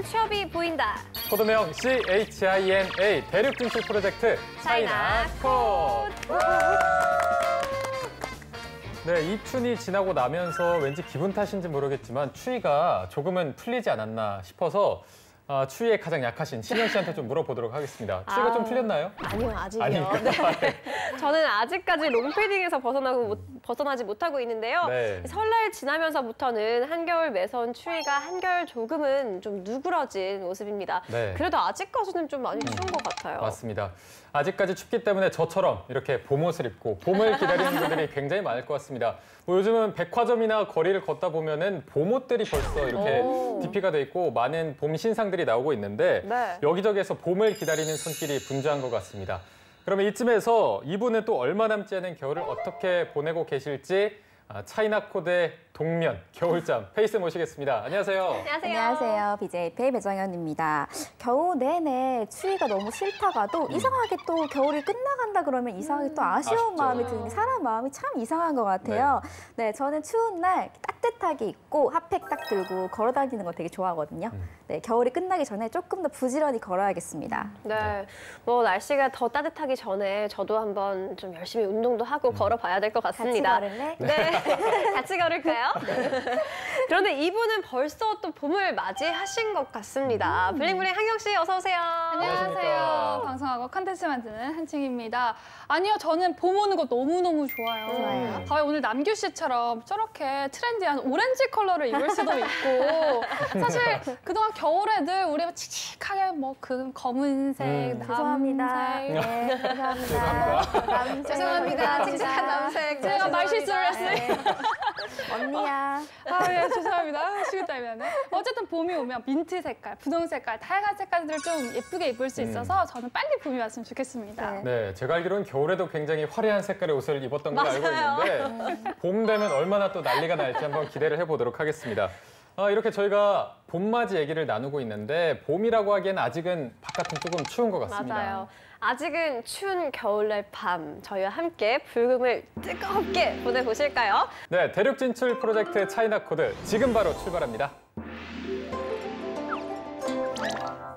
새로운 취업이 보인다. 코드명 CHINA 대륙 진출 프로젝트 차이나 코드. 네, 이 춘이 지나고 나면서 왠지 기분 탓인지 모르겠지만 추위가 조금은 풀리지 않았나 싶어서 추위에 가장 약하신 신영 씨한테 좀 물어보도록 하겠습니다. 추위가 좀 풀렸나요? 아니요, 아직이요. 아니요. 네. 저는 아직까지 롱패딩에서 벗어나지 못하고 있는데요. 네. 설날 지나면서부터는 한겨울 매서운 추위가 한결 조금은 좀 누그러진 모습입니다. 네. 그래도 아직까지는 좀 많이 추운 것 같아요. 맞습니다. 아직까지 춥기 때문에 저처럼 이렇게 봄옷을 입고 봄을 기다리는 분들이 굉장히 많을 것 같습니다. 뭐 요즘은 백화점이나 거리를 걷다 보면은 봄옷들이 벌써 이렇게 DP가 돼 있고 많은 봄 신상들이 나오고 있는데 네. 여기저기에서 봄을 기다리는 손길이 분주한 것 같습니다. 그러면 이쯤에서 이분은 또 얼마 남지 않은 겨울을 어떻게 보내고 계실지 차이나 코드의 동면, 겨울잠 페이스 모시겠습니다. 안녕하세요. 안녕하세요. BJP의 배정현입니다. 겨우 내내 추위가 너무 싫다가도 이상하게 또 겨울이 끝나간다 그러면 이상하게 또 아쉬운 아쉽죠. 마음이 드는 게 사람 마음이 참 이상한 것 같아요. 네, 저는 추운 날 따뜻하게 입고 핫팩 딱 들고 걸어 다니는 거 되게 좋아하거든요. 네, 겨울이 끝나기 전에 조금 더 부지런히 걸어야겠습니다. 네, 뭐 날씨가 더 따뜻하기 전에 저도 한번 좀 열심히 운동도 하고 걸어봐야 될 것 같습니다. 같이 걸을래? 네, 같이 걸을까요? 네. 그런데 이분은 벌써 또 봄을 맞이하신 것 같습니다. 블링블링 한경 씨 어서 오세요. 안녕하세요. 방송하고 컨텐츠 만드는 한층입니다. 아니요, 저는 봄 오는 거 너무너무 좋아요. 봐요, 오늘 남규 씨처럼 저렇게 트렌디한 오렌지 컬러를 입을 수도 있고 사실 그동안 겨울에 늘 우리 칙칙하게 뭐 그 검은색, 남색 죄송합니다. 네, 감사합니다. 죄송합니다. 칙칙한 남색. 제가 말 실수를 했어요. 언니야. 예, 죄송합니다. 하시겠다면. 어쨌든 봄이 오면 민트 색깔, 분홍 색깔, 다양한 색깔들을 좀 예쁘게 입을 수 있어서 저는 빨리 봄이 왔으면 좋겠습니다. 네, 제가 알기로는 겨울에도 굉장히 화려한 색깔의 옷을 입었던 걸로 알고 있는데 봄 되면 얼마나 또 난리가 날지 한번 기대를 해보도록 하겠습니다. 이렇게 저희가 봄맞이 얘기를 나누고 있는데 봄이라고 하기엔 아직은 바깥은 조금 추운 것 같습니다. 맞아요. 아직은 추운 겨울날 밤 저희와 함께 불금을 뜨겁게 보내보실까요? 네, 대륙 진출 프로젝트 차이나 코드 지금 바로 출발합니다.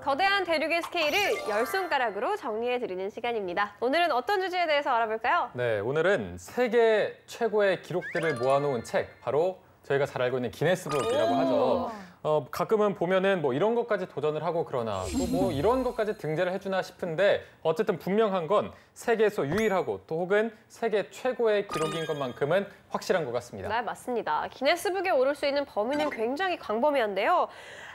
거대한 대륙의 스케일을 10손가락으로 정리해드리는 시간입니다. 오늘은 어떤 주제에 대해서 알아볼까요? 네, 오늘은 세계 최고의 기록들을 모아놓은 책, 바로 저희가 잘 알고 있는 기네스북이라고 하죠. 가끔은 보면은 뭐 이런 것까지 도전을 하고 그러나 또 뭐 이런 것까지 등재를 해주나 싶은데 어쨌든 분명한 건 세계에서 유일하고 또 혹은 세계 최고의 기록인 것만큼은 확실한 것 같습니다. 네, 맞습니다. 기네스북에 오를 수 있는 범위는 굉장히 광범위한데요.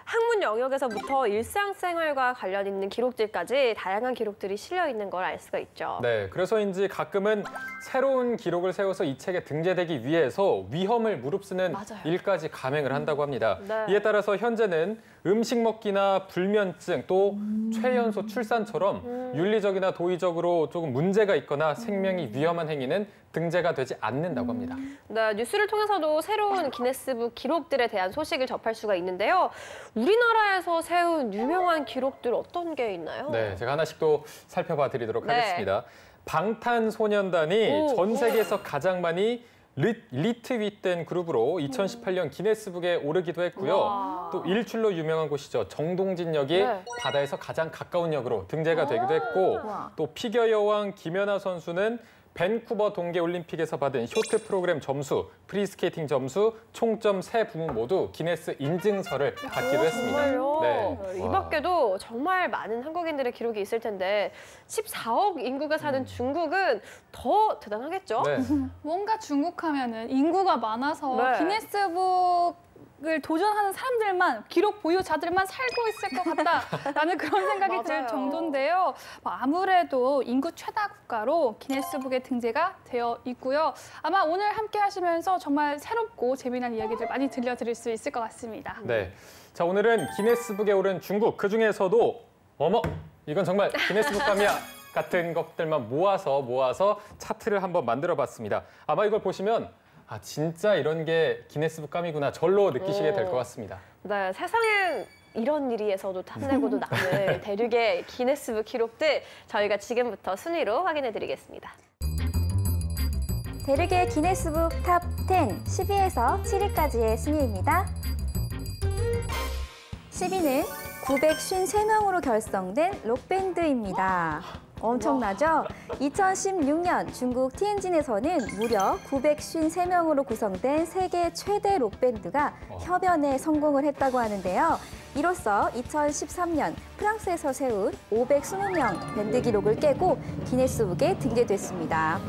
학문 영역에서부터 일상생활과 관련 있는 기록들까지 다양한 기록들이 실려 있는 걸 알 수가 있죠. 네, 그래서인지 가끔은 새로운 기록을 세워서 이 책에 등재되기 위해서 위험을 무릅쓰는 맞아요. 일까지 감행을 한다고 합니다. 네. 이에 따라서 현재는 음식 먹기나 불면증 또 최연소 출산처럼 윤리적이나 도의적으로 조금 문제가 있거나 생명이 위험한 행위는 등재가 되지 않는다고 합니다. 네, 뉴스를 통해서도 새로운 기네스북 기록들에 대한 소식을 접할 수가 있는데요. 우리나라에서 세운 유명한 기록들 어떤 게 있나요? 네, 제가 하나씩 또 살펴봐 드리도록 네. 하겠습니다. 방탄소년단이 전 세계에서 가장 많이 리트윗된 그룹으로 2018년 기네스북에 오르기도 했고요. 와. 또 일출로 유명한 곳이죠. 정동진역이 네. 바다에서 가장 가까운 역으로 등재가 되기도 했고 또 피겨 여왕 김연아 선수는 밴쿠버 동계올림픽에서 받은 쇼트 프로그램 점수, 프리스케이팅 점수, 총점 세 부문 모두 기네스 인증서를 받기도 했습니다. 정말요? 네. 이 밖에도 정말 많은 한국인들의 기록이 있을 텐데 14억 인구가 사는 중국은 더 대단하겠죠? 네. 뭔가 중국 하면은 인구가 많아서 네. 기네스북을 도전하는 사람들만, 기록 보유자들만 살고 있을 것 같다라는 그런 생각이 맞아요. 들 정도인데요. 아무래도 인구 최다 국가로 기네스북에 등재가 되어 있고요. 아마 오늘 함께 하시면서 정말 새롭고 재미난 이야기들 많이 들려드릴 수 있을 것 같습니다. 네. 자, 오늘은 기네스북에 오른 중국, 그중에서도 어머, 이건 정말 기네스북감이야 같은 것들만 모아서 차트를 한번 만들어 봤습니다. 아마 이걸 보시면 진짜 이런 게 기네스북감이구나 절로 느끼시게 될 것 같습니다. 네, 세상엔 이런 일이에서도 탐내고도 남을 대륙의 기네스북 기록들 저희가 지금부터 순위로 확인해드리겠습니다. 대륙의 기네스북 탑 10, 10위에서 7위까지의 순위입니다. 10위는 953명으로 결성된 록밴드입니다. 엄청나죠? 2016년 중국 티엔진에서는 무려 953명으로 구성된 세계 최대 록밴드가 협연에 성공을 했다고 하는데요. 이로써 2013년 프랑스에서 세운 520명 밴드 기록을 깨고 기네스북에 등재됐습니다.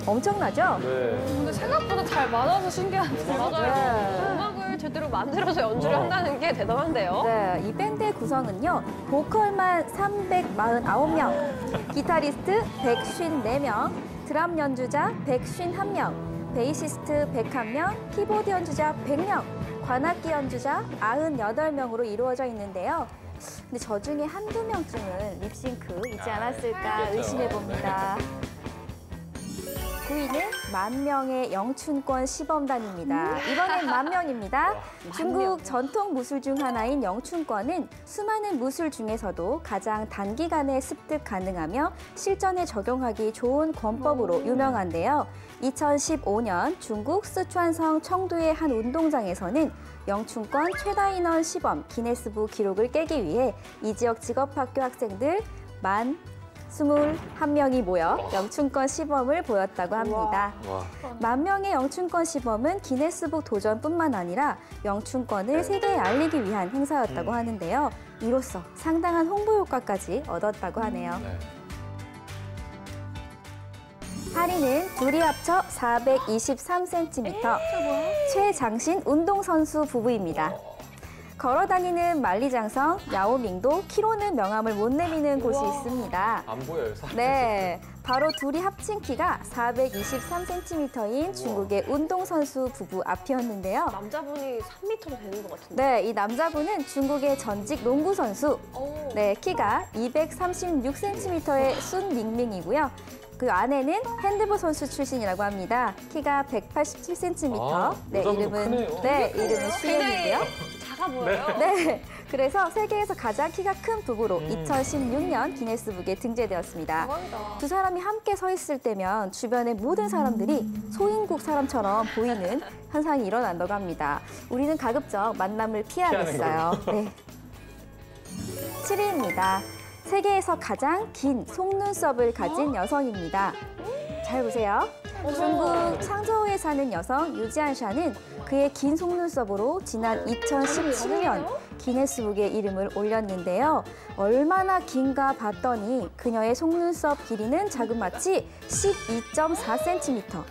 엄청나죠? 네. 근데 생각보다 잘 맞아서 신기한데. 맞아요. 음악을 제대로 만들어서 연주를 한다는 게 대단한데요. 네, 이 밴드의 구성은요. 보컬만 349명, 기타리스트 154명, 드럼 연주자 151명, 베이시스트 101명, 키보드 연주자 100명, 관악기 연주자 98명으로 이루어져 있는데요. 근데 저 중에 한두 명쯤은 립싱크 있지 않았을까 의심해봅니다. 9위는 만명의 영춘권 시범단입니다. 이번엔 만명입니다. 중국 전통 무술 중 하나인 영춘권은 수많은 무술 중에서도 가장 단기간에 습득 가능하며 실전에 적용하기 좋은 권법으로 유명한데요. 2015년 중국 스촨성 청두의 한 운동장에서는 영춘권 최다 인원 시범 기네스북 기록을 깨기 위해 이 지역 직업학교 학생들 21명이 모여 영춘권 시범을 보였다고 합니다. 만 명의 영춘권 시범은 기네스북 도전뿐만 아니라 영춘권을 세계에 알리기 위한 행사였다고 하는데요. 이로써 상당한 홍보 효과까지 얻었다고 하네요. 파리는 둘이 합쳐 423cm, 최장신 운동선수 부부입니다. 걸어다니는 만리장성 야오밍도 키로는 명함을 못 내미는 곳이 있습니다. 안 보여요. 네, 바로 둘이 합친 키가 423cm인 중국의 운동선수 부부 앞이었는데요. 남자분이 3m도 되는 것 같은데. 네, 이 남자분은 중국의 전직 농구 선수. 오. 네, 키가 236cm의 순밍밍이고요. 그 아내는 핸드볼 선수 출신이라고 합니다. 키가 187cm. 네, 여자분도 크네요. 이름은 슈엔이고요. 작아 보여요. 네, 그래서 세계에서 가장 키가 큰 부부로 2016년 기네스북에 등재되었습니다. 대박이다. 두 사람이 함께 서 있을 때면 주변의 모든 사람들이 소인국 사람처럼 보이는 현상이 일어난다고 합니다. 우리는 가급적 만남을 피하겠어요. 네. 7위입니다. 세계에서 가장 긴 속눈썹을 가진 여성입니다. 잘 보세요. 중국 창저우에 사는 여성 유지안샤는 그의 긴 속눈썹으로 지난 2017년 기네스북에 이름을 올렸는데요. 얼마나 긴가 봤더니 그녀의 속눈썹 길이는 자그마치 12.4cm.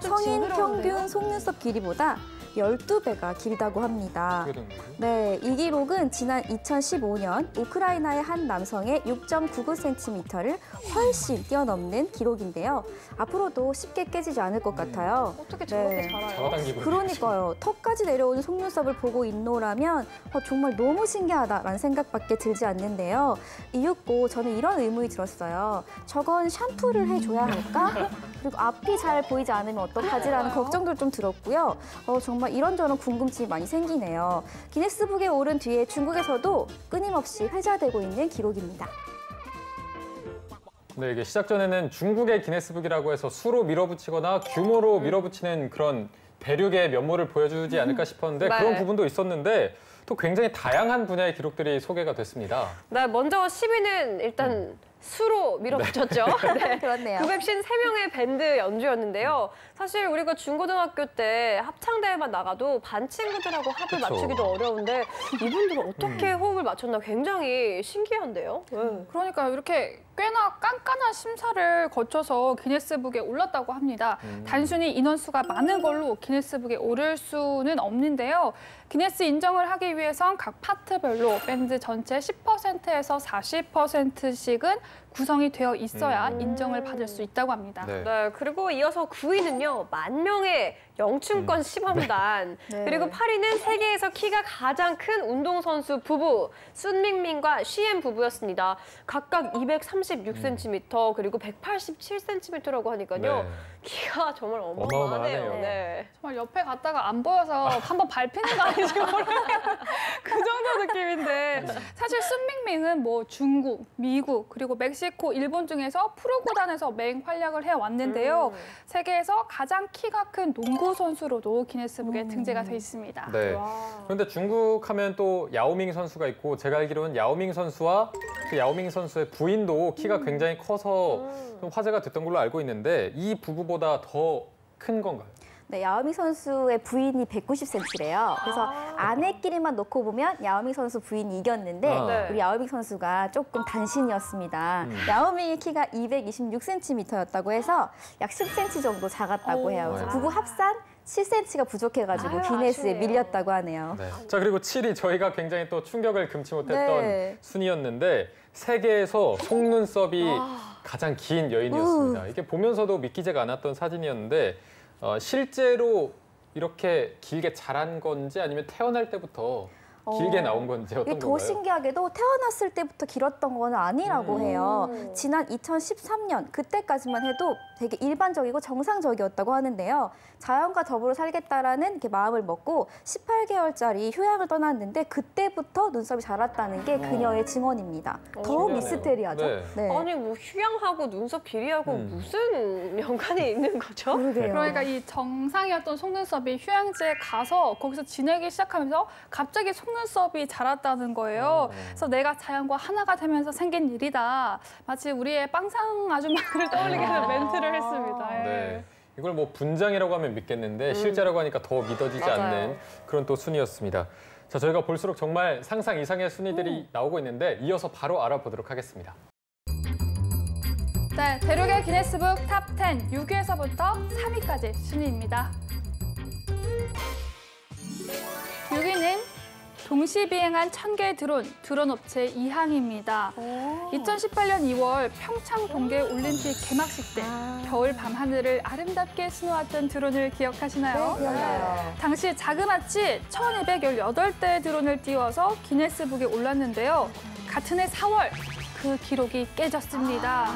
성인 평균 속눈썹 길이보다 12배가 길다고 합니다. 어떻게 된 거예요? 네, 이 기록은 지난 2015년 우크라이나의 한 남성의 6.99cm를 훨씬 뛰어넘는 기록인데요. 앞으로도 쉽게 깨지지 않을 것 같아요. 어떻게 저렇게 네. 잘해요? 잡아당기고. 그러니까요. 턱까지 내려오는 속눈썹을 보고 있노라면 정말 너무 신기하다라는 생각밖에 들지 않는데요. 이윽고 저는 이런 의문이 들었어요. 저건 샴푸를 해줘야 할까? 그리고 앞이 잘 보이지 않으면 어떡하지라는 걱정도 좀 들었고요. 정말 이런저런 궁금증이 많이 생기네요. 기네스북에 오른 뒤에 중국에서도 끊임없이 회자되고 있는 기록입니다. 네, 이게 시작 전에는 중국의 기네스북이라고 해서 수로 밀어붙이거나 규모로 밀어붙이는 그런 대륙의 면모를 보여주지 않을까 싶었는데 네. 그런 부분도 있었는데 또 굉장히 다양한 분야의 기록들이 소개가 됐습니다. 네, 먼저 10위는 일단 수로 밀어붙였죠. 네. 그렇네요. 953명의 밴드 연주였는데요. 사실 우리가 중고등학교 때 합창대회만 나가도 반 친구들하고 합을 그쵸. 맞추기도 어려운데 이분들은 어떻게 호흡을 맞췄나 굉장히 신기한데요. 네. 그러니까 이렇게 꽤나 깐깐한 심사를 거쳐서 기네스북에 올랐다고 합니다. 단순히 인원수가 많은 걸로 기네스북에 오를 수는 없는데요. 기네스 인정을 하기 위해선 각 파트별로 밴드 전체 10%에서 40%씩은 구성이 되어 있어야 인정을 받을 수 있다고 합니다. 네. 네, 그리고 이어서 9위는요. 만명의 영춘권 시범단. 네. 그리고 8위는 세계에서 키가 가장 큰 운동선수 부부 순밍밍과 쉬엔 부부였습니다. 각각 236cm 그리고 187cm라고 하니까요. 네. 키가 정말 어마어마하네요. 어마어마하네요. 네. 정말 옆에 갔다가 안 보여서 한번 밟히는 거 아닌지 모르겠는 그 정도 느낌인데 사실 순밍밍은 뭐 중국, 미국 그리고 멕시코 멕시코, 일본 등에서 프로 구단에서 맹활약을 해왔는데요. 세계에서 가장 키가 큰 농구 선수로도 기네스북에 등재가 돼 있습니다. 네. 와. 그런데 중국 하면 또 야오밍 선수가 있고 제가 알기로는 야오밍 선수와 그 야오밍 선수의 부인도 키가 굉장히 커서 좀 화제가 됐던 걸로 알고 있는데 이 부부보다 더 큰 건가요? 네, 야오밍 선수의 부인이 190cm래요. 그래서 아내끼리만 놓고 보면 야오밍 선수 부인이 이겼는데 네. 우리 야오밍 선수가 조금 단신이었습니다. 야오밍의 키가 226cm였다고 해서 약 10cm 정도 작았다고 해요. 그래서 부부 합산 7cm가 부족해가지고 아유, 기네스에 아쉽네요. 밀렸다고 하네요. 네. 자, 그리고 7위 저희가 굉장히 또 충격을 금치 못했던 네. 순위였는데 세계에서 속눈썹이 가장 긴 여인이었습니다. 이게 보면서도 믿기지가 않았던 사진이었는데 실제로 이렇게 길게 자란 건지 아니면 태어날 때부터 길게 나온 건지 어떤 이게 더 건가요? 신기하게도 태어났을 때부터 길었던 건 아니라고 해요. 지난 2013년 그때까지만 해도 되게 일반적이고 정상적이었다고 하는데요. 자연과 더불어 살겠다라는 이렇게 마음을 먹고 18개월짜리 휴양을 떠났는데 그때부터 눈썹이 자랐다는 게 그녀의 증언입니다. 더 신기하네요. 미스테리하죠. 네. 네. 아니 뭐 휴양하고 눈썹 길이하고 무슨 연관이 있는 거죠? 그러게요. 그러니까 이 정상이었던 속눈썹이 휴양지에 가서 거기서 지내기 시작하면서 갑자기 속눈썹이 자랐다는 거예요. 그래서 내가 자연과 하나가 되면서 생긴 일이다. 마치 우리의 빵상 아줌마를 떠올리게 하는 멘트를 했습니다. 예. 네. 이걸 뭐 분장이라고 하면 믿겠는데 실제라고 하니까 더 믿어지지 맞아요. 않는 그런 또 순위였습니다. 자, 저희가 볼수록 정말 상상 이상의 순위들이 나오고 있는데 이어서 바로 알아보도록 하겠습니다. 네, 대륙의 기네스북 탑10 6위에서부터 3위까지 순위입니다. 6위는 동시 비행한 1000개의 드론 업체 이항입니다. 2018년 2월 평창 동계 올림픽 개막식 때 겨울 밤하늘을 아름답게 수놓았던 드론을 기억하시나요? 네, 기억나요. 당시 자그마치 1218대의 드론을 띄워서 기네스북에 올랐는데요. 같은 해 4월 그 기록이 깨졌습니다.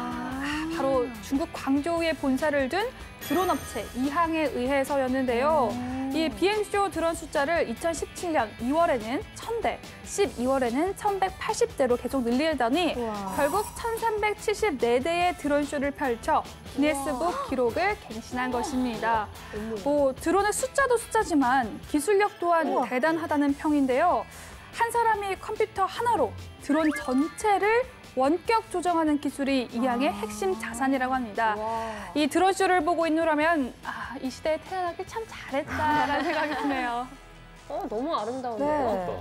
바로 중국 광저우에 본사를 둔 드론 업체 이항에 의해서였는데요. 이 비행쇼 드론 숫자를 2017년 2월에는 1000대, 12월에는 1180대로 계속 늘리더니 우와. 결국 1374대의 드론쇼를 펼쳐 기네스북 기록을 갱신한 것입니다. 뭐 드론의 숫자도 숫자지만 기술력 또한 대단하다는 평인데요. 한 사람이 컴퓨터 하나로 드론 전체를 원격 조정하는 기술이 이항의 핵심 자산이라고 합니다. 이 드론쇼를 보고 있노라면 이 시대에 태어나길 참 잘했다라는 생각이 드네요. 너무 아름다운데요. 네.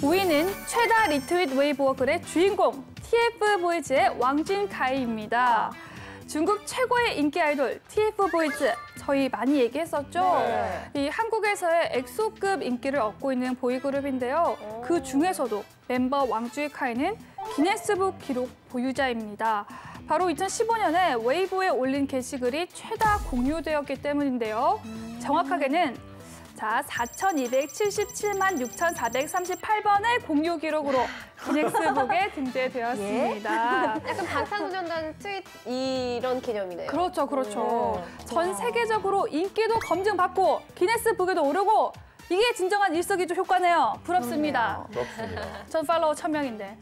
5위는 최다 리트윗 웨이브어 글의 주인공 TF 보이즈의 왕진카이입니다. 중국 최고의 인기 아이돌 TF 보이즈 저희 많이 얘기했었죠. 네. 이 한국에서의 엑소급 인기를 얻고 있는 보이그룹인데요. 그 중에서도 멤버 왕주이카이는 기네스북 기록 보유자입니다. 바로 2015년에 웨이보에 올린 게시글이 최다 공유되었기 때문인데요. 정확하게는 4,277만 6,438번의 공유 기록으로 기네스북에 등재되었습니다. 약간 방탄소년단 트윗 이런 개념이네요. 그렇죠, 그렇죠. 전 세계적으로 인기도 검증받고 기네스북에도 오르고 이게 진정한 일석이조 효과네요. 부럽습니다. 부럽습니다. 전 팔로워 1000명인데.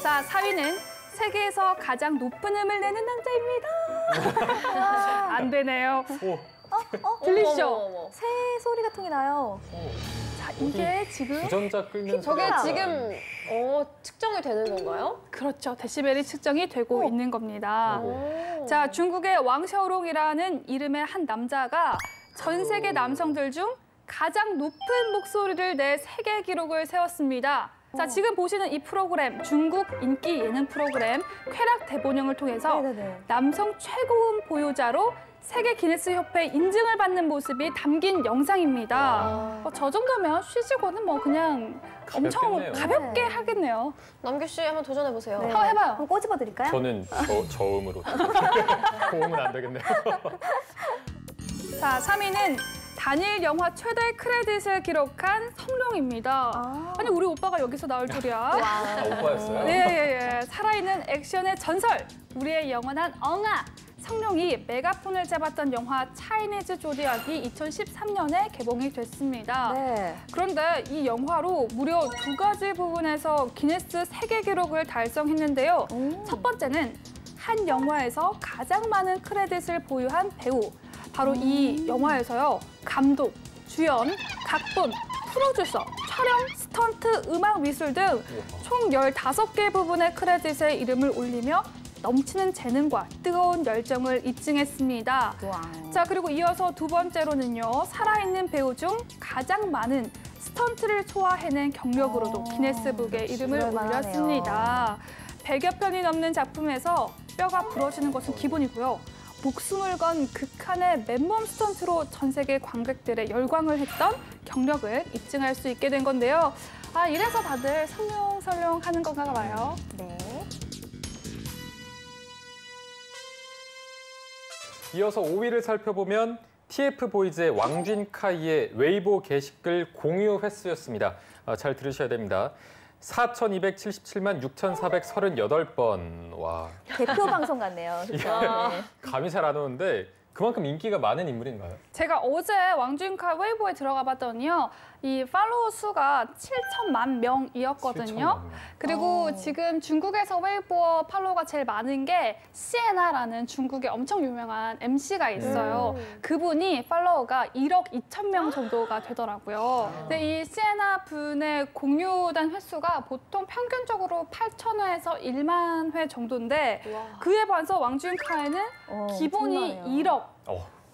자, 4위는 세계에서 가장 높은 음을 내는 남자입니다. 안 되네요. 들리시죠? 어머. 새 소리가 통이 나요. 자, 이게 지금 주전자 끓는 저게 소리가 지금 측정이 되는 건가요? 그렇죠. 데시벨이 측정이 되고 있는 겁니다. 오. 자, 중국의 왕샤오롱이라는 이름의 한 남자가 전 세계 남성들 중 가장 높은 목소리를 내 세계 기록을 세웠습니다. 자, 지금 보시는 이 프로그램, 중국 인기 예능 프로그램 쾌락 대본영을 통해서 네네네. 남성 최고음 보유자로 세계 기네스 협회 인증을 받는 모습이 담긴 영상입니다. 저 정도면 쉬지고는 뭐 그냥 엄청 가볍겠네요. 가볍게 하겠네요. 남규 씨 한번 도전해 보세요. 한번 해봐요. 한번 꼬집어 드릴까요? 저는 저음으로 고음은 안 되겠네요. 자, 3위는 단일 영화 최대 크레딧을 기록한 성룡입니다. 아니, 우리 오빠가 여기서 나올 줄이야. 오빠였어요? 네, 살아있는 액션의 전설, 우리의 영원한 엉아, 성룡이 메가폰을 잡았던 영화 차이니즈 조디악이 2013년에 개봉이 됐습니다. 네. 그런데 이 영화로 무려 2가지 부분에서 기네스 세계 기록을 달성했는데요. 첫 번째는 한 영화에서 가장 많은 크레딧을 보유한 배우. 바로 이 영화에서요. 감독, 주연, 각본, 프로듀서, 촬영, 스턴트, 음악 미술 등 총 15개 부분의 크레딧에 이름을 올리며 넘치는 재능과 뜨거운 열정을 입증했습니다. 와우. 자, 그리고 이어서 두 번째로는요. 살아있는 배우 중 가장 많은 스턴트를 소화해낸 경력으로도 기네스북에 이름을 그럴만하네요. 올렸습니다. 100여 편이 넘는 작품에서 뼈가 부러지는 것은 기본이고요. 목숨을 건 극한의 맨몸 스턴트로 전 세계 관객들의 열광을 했던 경력을 입증할 수 있게 된 건데요. 아, 이래서 다들 설렁설렁 하는 건가 봐요. 네. 이어서 5위를 살펴보면 TF보이즈의 왕쥔카이의 웨이보 게시글 공유 횟수였습니다. 잘 들으셔야 됩니다. 4,277만 6,438번. 와. 대표 방송 같네요. 진짜. 네. 감이 잘 안 오는데 그만큼 인기가 많은 인물인가요? 제가 어제 왕쥔카 웨이보에 들어가 봤더니요. 이 팔로워 수가 7천만 명이었거든요. 7천만 명. 그리고 지금 중국에서 웨이보 팔로워가 제일 많은 게 시에나라는 중국의 엄청 유명한 MC가 있어요. 그분이 팔로워가 1억 2천 명 정도가 되더라고요. 근데 이 시에나 분의 공유된 횟수가 보통 평균적으로 8,000회에서 1만 회 정도인데 그에 반해서 왕쥔카에는 기본이 엄청나네요. 1억.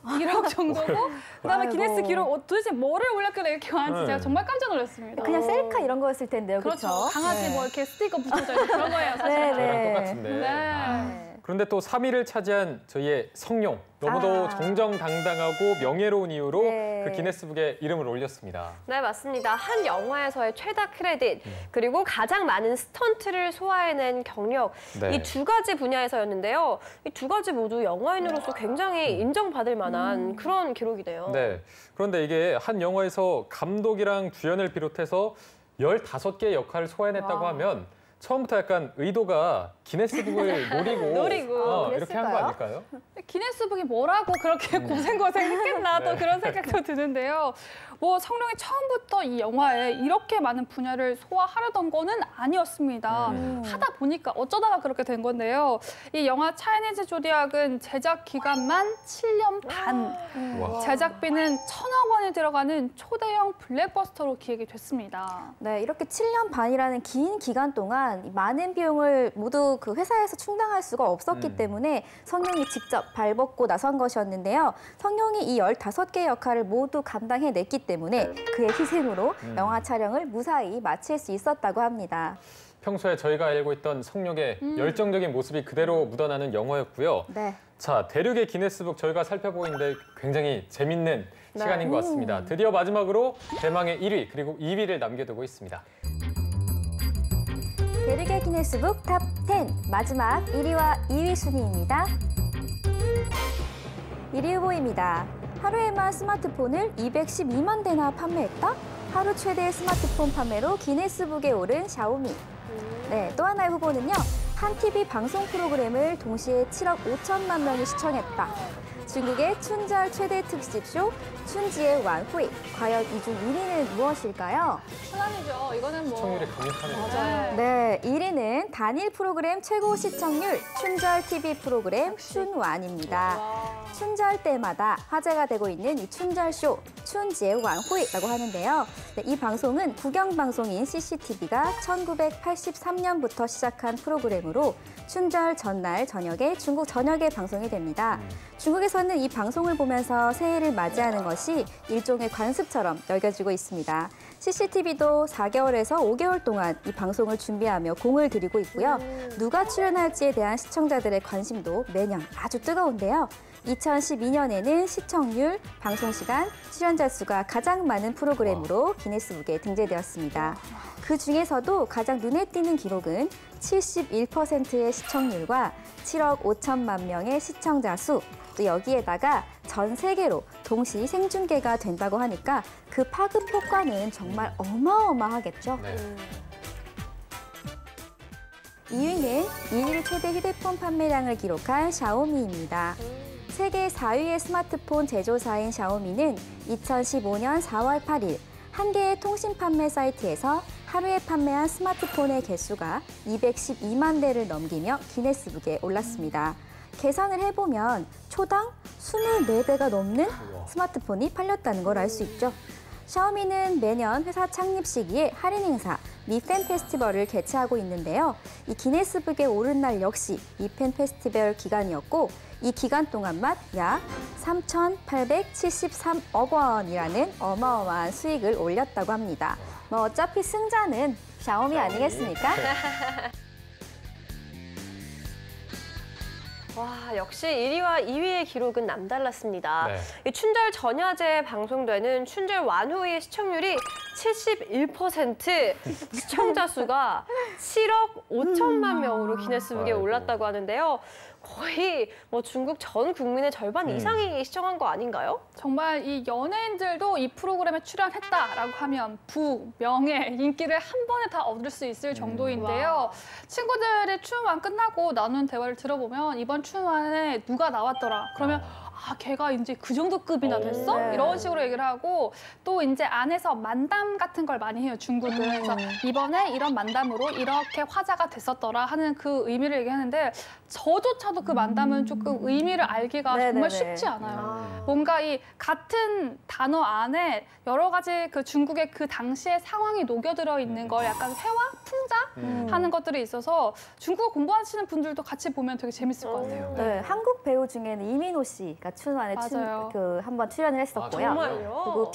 1억 정도고 그다음에 아이고. 기네스 기록 도대체 뭐를 올렸길래 이렇게 많은지 제가 정말 깜짝 놀랐습니다. 그냥 셀카 이런 거였을 텐데요. 그렇죠. 그렇죠? 강아지 뭐 이렇게 스티커 붙여져 있는 그런 거예요, 사실. 네, 저랑 네. 똑같은데. 네. 네. 그런데 또 3위를 차지한 저희의 성룡. 너무도 정정당당하고 명예로운 이유로 네. 그 기네스북에 이름을 올렸습니다. 네, 맞습니다. 한 영화에서의 최다 크레딧, 그리고 가장 많은 스턴트를 소화해낸 경력, 네. 이 2가지 분야에서였는데요. 이 2가지 모두 영화인으로서 굉장히 인정받을 만한 그런 기록이네요. 네. 그런데 이게 한 영화에서 감독이랑 주연을 비롯해서 15개의 역할을 소화해냈다고 하면 처음부터 약간 의도가 기네스북을 노리고 이렇게 한 거 아닐까요? 기네스북이 뭐라고 그렇게 고생고생 했겠나 또 그런 생각도 드는데요. 뭐 성룡이 처음부터 이 영화에 이렇게 많은 분야를 소화하려던 거는 아니었습니다. 하다 보니까 어쩌다가 그렇게 된 건데요. 이 영화 차이니즈 조디악은 제작 기간만 7년 반, 와. 제작비는 1,000억 원이 들어가는 초대형 블랙버스터로 기획이 됐습니다. 네, 이렇게 7년 반이라는 긴 기간 동안 많은 비용을 모두 그 회사에서 충당할 수가 없었기 때문에 성룡이 직접 발벗고 나선 것이었는데요. 성룡이 이 15개의 역할을 모두 감당해냈기 때문에 그의 희생으로 영화 촬영을 무사히 마칠 수 있었다고 합니다. 평소에 저희가 알고 있던 성룡의 열정적인 모습이 그대로 묻어나는 영화였고요. 네. 자, 대륙의 기네스북 저희가 살펴보고 있는데 굉장히 재밌는 시간인 것 같습니다. 드디어 마지막으로 대망의 1위 그리고 2위를 남겨두고 있습니다. 대륙의 기네스북 탑 10 마지막 1위와 2위 순위입니다. 1위 후보입니다. 하루에만 스마트폰을 212만 대나 판매했다? 하루 최대 스마트폰 판매로 기네스북에 오른 샤오미. 네, 또 하나의 후보는요. 한 TV 방송 프로그램을 동시에 7억 5천만 명이 시청했다. 중국의 춘절 최대 특집쇼 춘지의 완후이. 과연 이 중 1위는 무엇일까요? 천안이죠. 이거는 뭐. 시청률이 강력하네요. 맞아요. 네, 1위는 단일 프로그램 최고 시청률 춘절 TV 프로그램 춘완입니다. 춘절 때마다 화제가 되고 있는 이 춘절쇼 춘지의 완후이라고 하는데요. 네, 이 방송은 국영방송인 CCTV가 1983년부터 시작한 프로그램으로 춘절 전날 저녁에 중국 전역에 방송이 됩니다. 중국에서는 이 방송을 보면서 새해를 맞이하는 것이 일종의 관습처럼 여겨지고 있습니다. CCTV도 4개월에서 5개월 동안 이 방송을 준비하며 공을 들이고 있고요. 누가 출연할지에 대한 시청자들의 관심도 매년 아주 뜨거운데요. 2012년에는 시청률, 방송 시간, 출연자 수가 가장 많은 프로그램으로 기네스북에 등재되었습니다. 그 중에서도 가장 눈에 띄는 기록은 71%의 시청률과 7억 5천만 명의 시청자 수, 또 여기에다가 전 세계로 동시 생중계가 된다고 하니까 그 파급 효과는 정말 어마어마하겠죠. 네. 2위는 2일 최대 휴대폰 판매량을 기록한 샤오미입니다. 세계 4위의 스마트폰 제조사인 샤오미는 2015년 4월 8일 한 개의 통신 판매 사이트에서 하루에 판매한 스마트폰의 개수가 212만 대를 넘기며 기네스북에 올랐습니다. 계산을 해보면 초당 24대가 넘는 스마트폰이 팔렸다는 걸 알 수 있죠. 샤오미는 매년 회사 창립 시기에 할인 행사 미팬 페스티벌을 개최하고 있는데요. 이 기네스북에 오른 날 역시 미팬 페스티벌 기간이었고 이 기간 동안만 약 3,873억 원이라는 어마어마한 수익을 올렸다고 합니다. 뭐 어차피 승자는 샤오미 아니겠습니까? 와, 역시 1위와 2위의 기록은 남달랐습니다. 네. 이 춘절 전야제에 방송되는 춘절 완후의 시청률이 71%, 시청자 수가 7억 5천만 명으로 기네스북에 아이고. 올랐다고 하는데요. 거의 뭐 중국 전 국민의 절반 이상이 시청한 거 아닌가요? 정말 이 연예인들도 이 프로그램에 출연했다라고 하면 부, 명예, 인기를 한 번에 다 얻을 수 있을 정도인데요. 친구들의 춘완 끝나고 나눈 대화를 들어보면 이번 춘완에 누가 나왔더라. 그러면 아, 걔가 이제 그 정도 급이나 됐어? 네. 이런 식으로 얘기를 하고 또 이제 안에서 만담 같은 걸 많이 해요, 중국은. 그래서 이번에 이런 만담으로 이렇게 화제가 됐었더라 하는 그 의미를 얘기하는데 저조차도 그 만담은 조금 의미를 알기가 네네네. 정말 쉽지 않아요. 뭔가 이 같은 단어 안에 여러 가지 그 중국의 그 당시의 상황이 녹여들어 있는 걸 약간 회화, 풍자 하는 것들이 있어서 중국어 공부하시는 분들도 같이 보면 되게 재밌을 것 같아요. 네, 한국 배우 중에는 이민호 씨가 춘완에 맞아요. 한번 출연을 했었고요. 아, 정말요? 그리고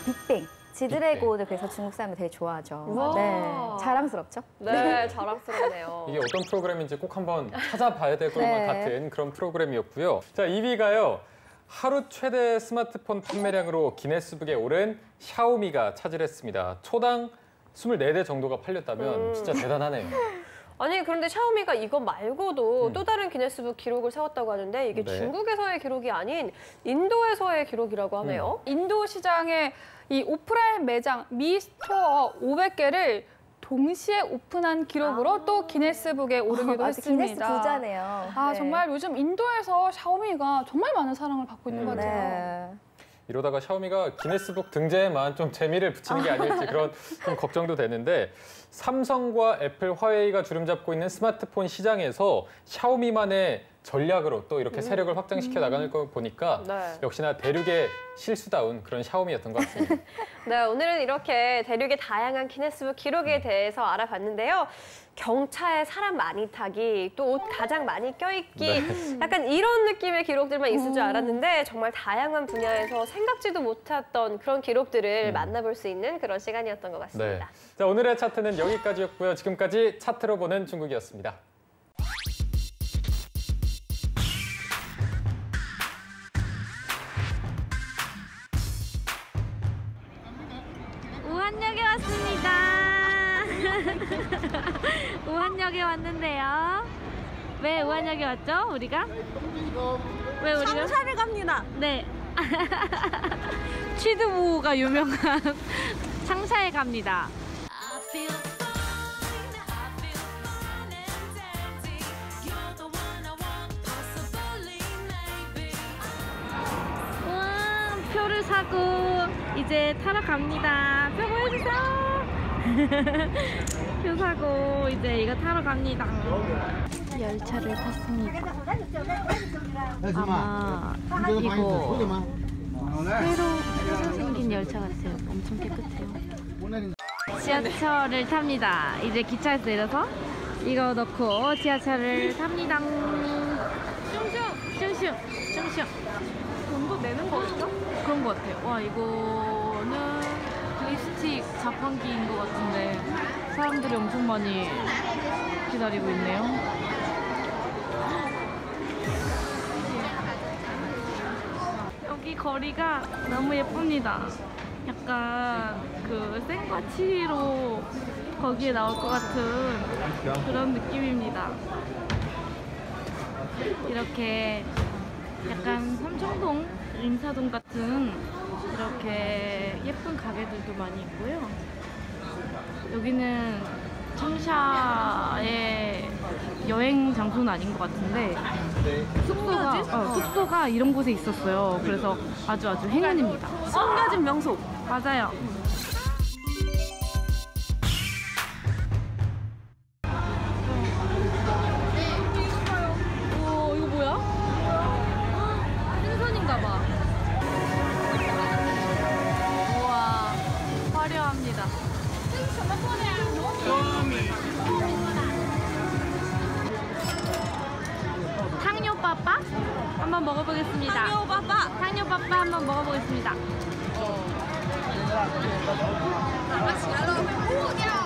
빅뱅, 지드래곤을 그래서 중국 사람들이 되게 좋아하죠. 우와. 네, 자랑스럽죠? 네, 자랑스럽네요. 이게 어떤 프로그램인지 꼭 한번 찾아봐야 될 것만 네. 같은 그런 프로그램이었고요. 자, 2위가요. 하루 최대 스마트폰 판매량으로 기네스북에 오른 샤오미가 차지했습니다. 초당 24대 정도가 팔렸다면 진짜 대단하네요. 아니 그런데 샤오미가 이거 말고도 또 다른 기네스북 기록을 세웠다고 하는데 이게 네. 중국에서의 기록이 아닌 인도에서의 기록이라고 하네요. 인도 시장에 이 오프라인 매장 미스토어 500개를 동시에 오픈한 기록으로 또 기네스북에 오르기도 아주 기네스 했습니다. 부자네요. 아, 네. 정말 요즘 인도에서 샤오미가 정말 많은 사랑을 받고 있는 것 같아요. 네. 이러다가 샤오미가 기네스북 등재에만 좀 재미를 붙이는 게 아닐지 그런 좀 걱정도 되는데 삼성과 애플, 화웨이가 주름잡고 있는 스마트폰 시장에서 샤오미만의 전략으로 또 이렇게 세력을 확장시켜 나가는 거 보니까 네. 역시나 대륙의 실수다운 그런 샤오미였던 것 같습니다. 네, 오늘은 이렇게 대륙의 다양한 기네스북 기록에 대해서 알아봤는데요. 경차에 사람 많이 타기, 또 옷 가장 많이 껴입기, 약간 이런 느낌의 기록들만 있을 줄 알았는데 정말 다양한 분야에서 생각지도 못했던 그런 기록들을 만나볼 수 있는 그런 시간이었던 것 네. 같습니다. 자, 오늘의 차트는 여기까지였고요. 지금까지 차트로 보는 중국이었습니다. 우한역에 왔습니다. 우한역에 왔는데요. 왜 우한역에 왔죠? 우리가? 왜 우리가? 상사를 갑니다. 네. 취두부가 유명한 창사에 갑니다. 우와, 표를 사고 이제 타러 갑니다. 표 보여주세요. 표 사고 이제 이거 타러 갑니다. 열차를 탔습니다. 아마 이거 새로 생긴 열차 같아요. 엄청 깨끗해요. 지하철을 탑니다. 이제 기차에서 내려서 이거 넣고 지하철을 탑니다. 슝슝 슝슝. 돈도 내는 거죠? 그런 것 같아요. 와, 이거는 립스틱 자판기인 것 같은데 사람들이 엄청 많이 기다리고 있네요. 여기 거리가 너무 예쁩니다. 약간 그 생과치로 거기에 나올 것 같은 그런 느낌입니다. 이렇게 약간 삼청동, 인사동 같은 이렇게 예쁜 가게들도 많이 있고요. 여기는 청샤의 여행 장소는 아닌 것 같은데 숙소가 이런 곳에 있었어요. 그래서 아주 행운입니다. 숨겨진 명소. 맞아요. 오, 이거 뭐야? 생선인가 봐. 우와, 화려합니다. 탕요빠빠 한번 먹어보겠습니다. 탕요빠빠 한번 먹어보겠습니다.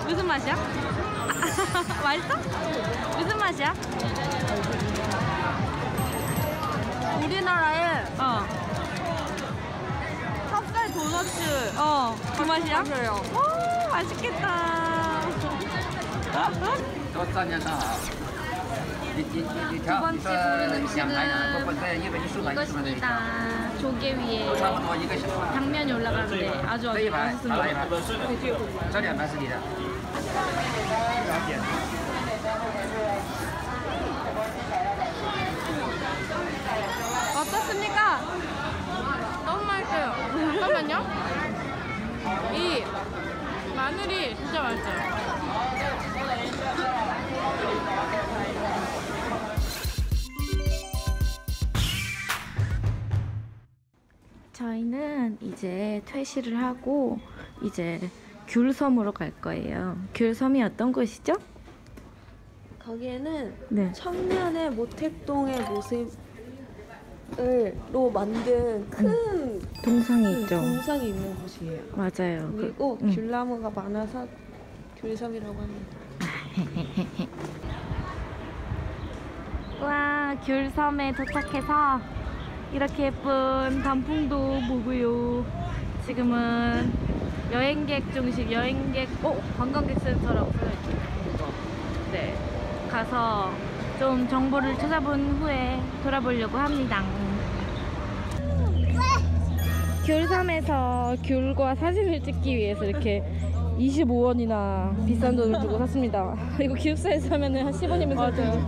무슨 맛이야? 맛있어? 무슨 맛이야? 우리나라의 찹쌀 도너츠. 그 맛이야? 맞아요. 오, 맛있겠다. 두 번째 고른 음식은 이것입니다. 조개 위에 당면이 올라가는데 아주 맛있습니다. 어떻습니까? 너무 맛있어요. 잠깐만요. 이 마늘이 진짜 맛있어요. 저희는 이제 퇴실을 하고 이제 귤섬으로 갈 거예요. 귤섬이 어떤 곳이죠? 거기에는 네. 청년의 모택동의 모습으로 만든 큰 동상이 있죠. 동상이 있는 곳이에요. 맞아요. 그리고 귤나무가 많아서 귤섬이라고 합니다. 와, 귤섬에 도착해서 이렇게 예쁜 단풍도 보고요. 지금은 여행객 중심 관광객 센터라고 써있죠. 네, 가서 좀 정보를 찾아본 후에 돌아보려고 합니다. 귤섬에서 귤과 사진을 찍기 위해서 이렇게 25원이나 비싼 돈을 주고 샀습니다. 이거 기숙사에서 하면 한 10원이면 살 텐데.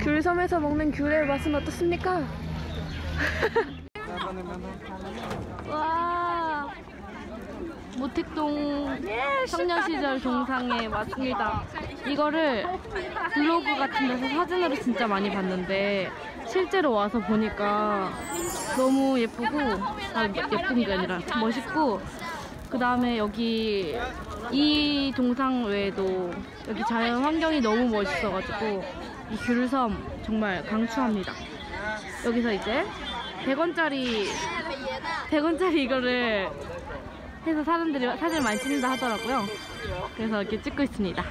귤섬에서 먹는 귤의 맛은 어떻습니까? 와, 모택동 청년 시절 동상에 왔습니다. 이거를 블로그 같은 데서 사진으로 진짜 많이 봤는데 실제로 와서 보니까 너무 예쁘고, 예쁜 게 아니라 멋있고, 그 다음에 여기 이 동상 외에도 여기 자연 환경이 너무 멋있어가지고 이 귤섬 정말 강추합니다. 여기서 이제 100원짜리 이거를 해서 사람들이 사진을 많이 찍는다 하더라고요. 그래서 이렇게 찍고 있습니다.